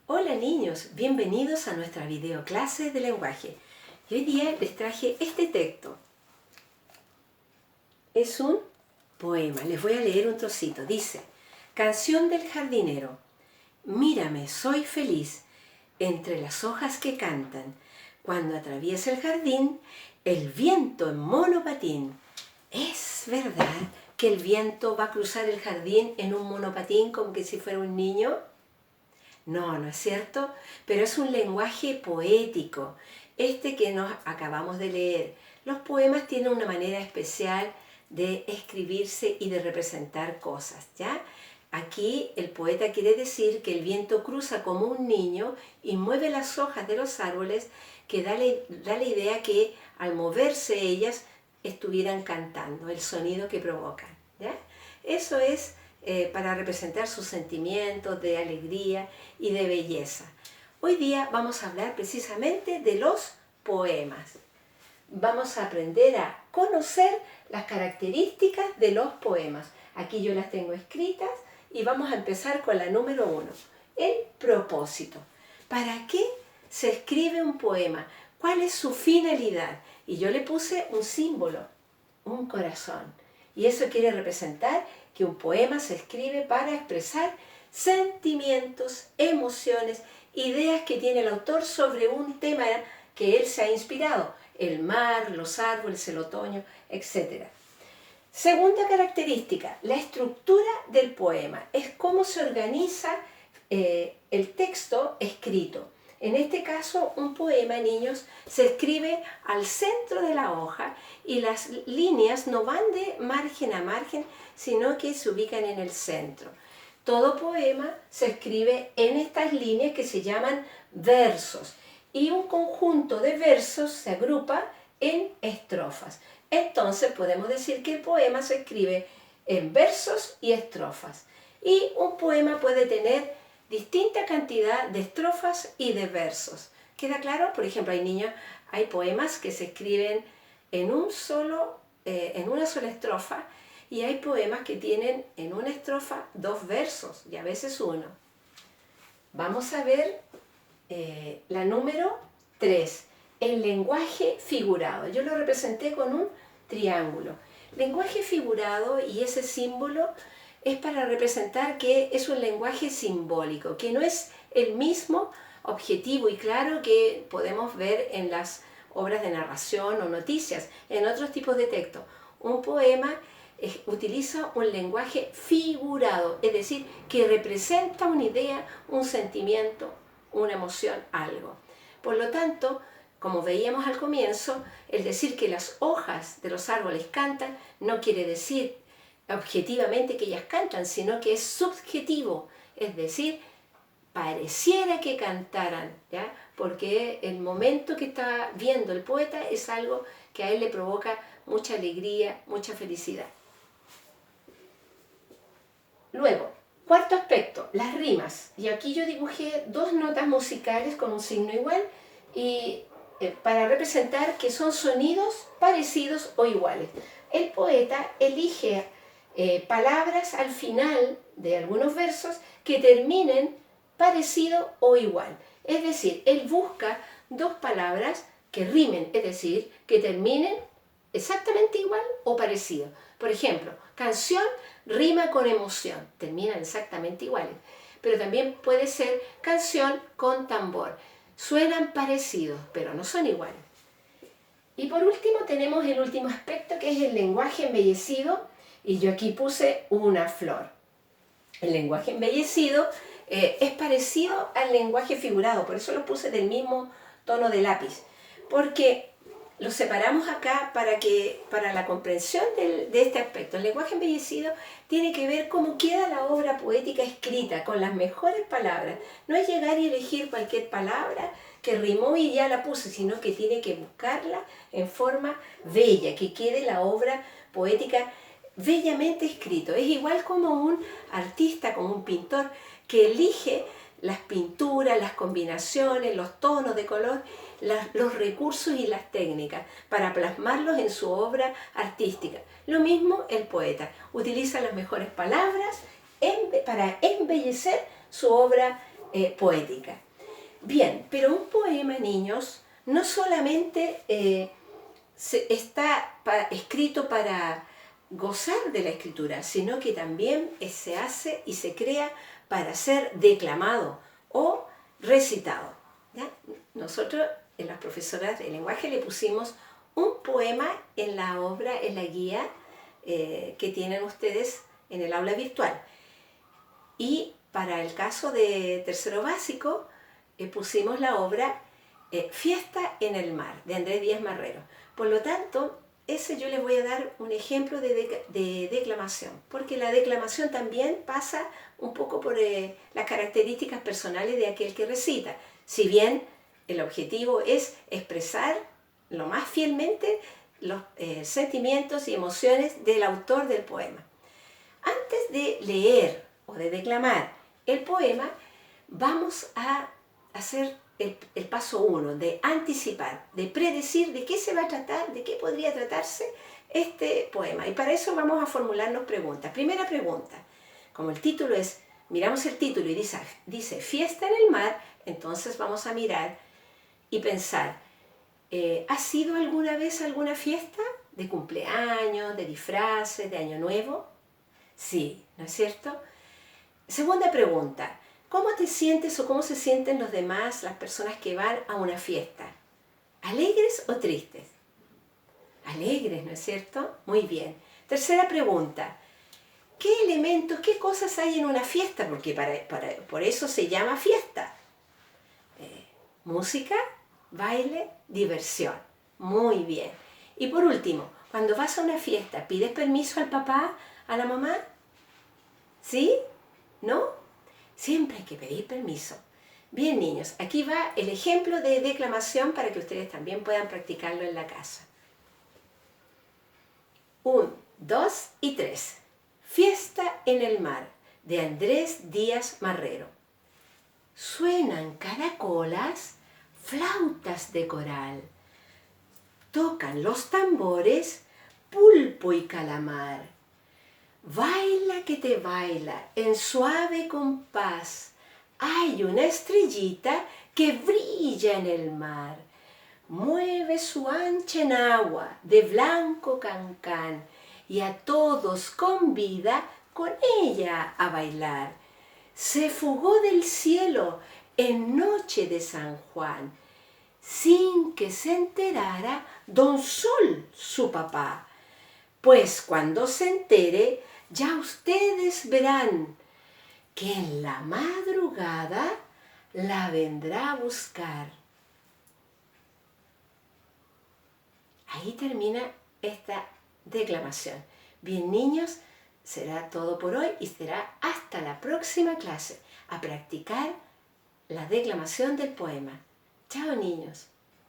Hola niños, bienvenidos a nuestra videoclase de lenguaje. Y hoy día les traje este texto. Es un poema, les voy a leer un trocito. Dice: Canción del jardinero. Mírame, soy feliz, entre las hojas que cantan. Cuando atraviesa el jardín, el viento en monopatín. ¿Es verdad que el viento va a cruzar el jardín en un monopatín como que si fuera un niño? No, no es cierto, pero es un lenguaje poético, este que nos acabamos de leer. Los poemas tienen una manera especial de escribirse y de representar cosas, ¿ya? Aquí el poeta quiere decir que el viento cruza como un niño y mueve las hojas de los árboles, que da la idea que al moverse ellas estuvieran cantando, el sonido que provocan, ¿ya? Eso es para representar sus sentimientos de alegría y de belleza. Hoy día vamos a hablar precisamente de los poemas. Vamos a aprender a conocer las características de los poemas. Aquí yo las tengo escritas y vamos a empezar con la número 1. El propósito. ¿Para qué se escribe un poema? ¿Cuál es su finalidad? Y yo le puse un símbolo, un corazón. Y eso quiere representar que un poema se escribe para expresar sentimientos, emociones, ideas que tiene el autor sobre un tema que él se ha inspirado, el mar, los árboles, el otoño, etc. Segunda característica, la estructura del poema, es cómo se organiza el texto escrito. En este caso, un poema, niños, se escribe al centro de la hoja y las líneas no van de margen a margen, sino que se ubican en el centro. Todo poema se escribe en estas líneas que se llaman versos y un conjunto de versos se agrupa en estrofas. Entonces podemos decir que el poema se escribe en versos y estrofas. Y un poema puede tener distinta cantidad de estrofas y de versos. ¿Queda claro? Por ejemplo, hay poemas que se escriben en una sola estrofa, y hay poemas que tienen en una estrofa 2 versos y a veces 1. Vamos a ver la número 3, el lenguaje figurado. Yo lo representé con un triángulo. Lenguaje figurado, y ese símbolo es para representar que es un lenguaje simbólico, que no es el mismo objetivo y claro que podemos ver en las obras de narración o noticias, en otros tipos de texto. Un poema utiliza un lenguaje figurado, es decir, que representa una idea, un sentimiento, una emoción, algo. Por lo tanto, como veíamos al comienzo, el decir que las hojas de los árboles cantan no quiere decir objetivamente que ellas cantan, sino que es subjetivo, es decir, pareciera que cantaran, ¿ya? Porque el momento que está viendo el poeta es algo que a él le provoca mucha alegría, mucha felicidad. Luego, cuarto aspecto, las rimas. Y aquí yo dibujé 2 notas musicales con un signo igual y para representar que son sonidos parecidos o iguales. El poeta elige palabras al final de algunos versos que terminen parecido o igual. Es decir, él busca 2 palabras que rimen, es decir, que terminen exactamente igual o parecido. Por ejemplo, canción rima con emoción, terminan exactamente iguales. Pero también puede ser canción con tambor. Suenan parecidos, pero no son iguales. Y por último tenemos el último aspecto, que es el lenguaje embellecido, y yo aquí puse una flor. El lenguaje embellecido es parecido al lenguaje figurado, por eso lo puse del mismo tono de lápiz, porque lo separamos acá para la comprensión de este aspecto. El lenguaje embellecido tiene que ver cómo queda la obra poética escrita, con las mejores palabras. No es llegar y elegir cualquier palabra que rimó y ya la puse, sino que tiene que buscarla en forma bella, que quede la obra poética bellamente escrito. Es igual como un artista, como un pintor, que elige las pinturas, las combinaciones, los tonos de color, los recursos y las técnicas para plasmarlos en su obra artística. Lo mismo el poeta, utiliza las mejores palabras para embellecer su obra poética. Bien, pero un poema, niños, no solamente está escrito para gozar de la escritura, sino que también se hace y se crea para ser declamado o recitado. ¿Ya? Nosotros, en las profesoras de lenguaje, le pusimos un poema en la obra, en la guía que tienen ustedes en el aula virtual. Y para el caso de tercero básico, pusimos la obra Fiesta en el mar, de Andrés Díaz Marrero. Por lo tanto, ese yo les voy a dar un ejemplo de declamación, porque la declamación también pasa un poco por las características personales de aquel que recita. Si bien el objetivo es expresar lo más fielmente los sentimientos y emociones del autor del poema. Antes de leer o de declamar el poema, vamos a hacer el paso 1, de anticipar, de predecir de qué se va a tratar, de qué podría tratarse este poema. Y para eso vamos a formularnos preguntas. Primera pregunta, como el título es, miramos el título y dice Fiesta en el mar, entonces vamos a mirar y pensar, ¿ha sido alguna vez alguna fiesta de cumpleaños, de disfraces, de año nuevo? Sí, ¿no es cierto? Segunda pregunta, ¿cómo te sientes o cómo se sienten los demás, las personas que van a una fiesta? ¿Alegres o tristes? Alegres, ¿no es cierto? Muy bien. Tercera pregunta, ¿qué elementos, qué cosas hay en una fiesta? Porque por eso se llama fiesta. Música, baile, diversión. Muy bien. Y por último, cuando vas a una fiesta, ¿pides permiso al papá, a la mamá? ¿Sí? ¿No? Siempre hay que pedir permiso. Bien, niños, aquí va el ejemplo de declamación para que ustedes también puedan practicarlo en la casa. 1, 2 y 3. Fiesta en el mar, de Andrés Díaz Marrero. Suenan caracolas, flautas de coral. Tocan los tambores, pulpo y calamar. Baila que te baila en suave compás. Hay una estrellita que brilla en el mar. Mueve su ancha en agua de blanco cancán y a todos convida con ella a bailar. Se fugó del cielo en noche de San Juan, sin que se enterara don Sol, su papá. Pues cuando se entere, ya ustedes verán que en la madrugada la vendrá a buscar. Ahí termina esta declamación. Bien, niños, será todo por hoy y será hasta la próxima clase a practicar la declamación del poema. Chao, niños.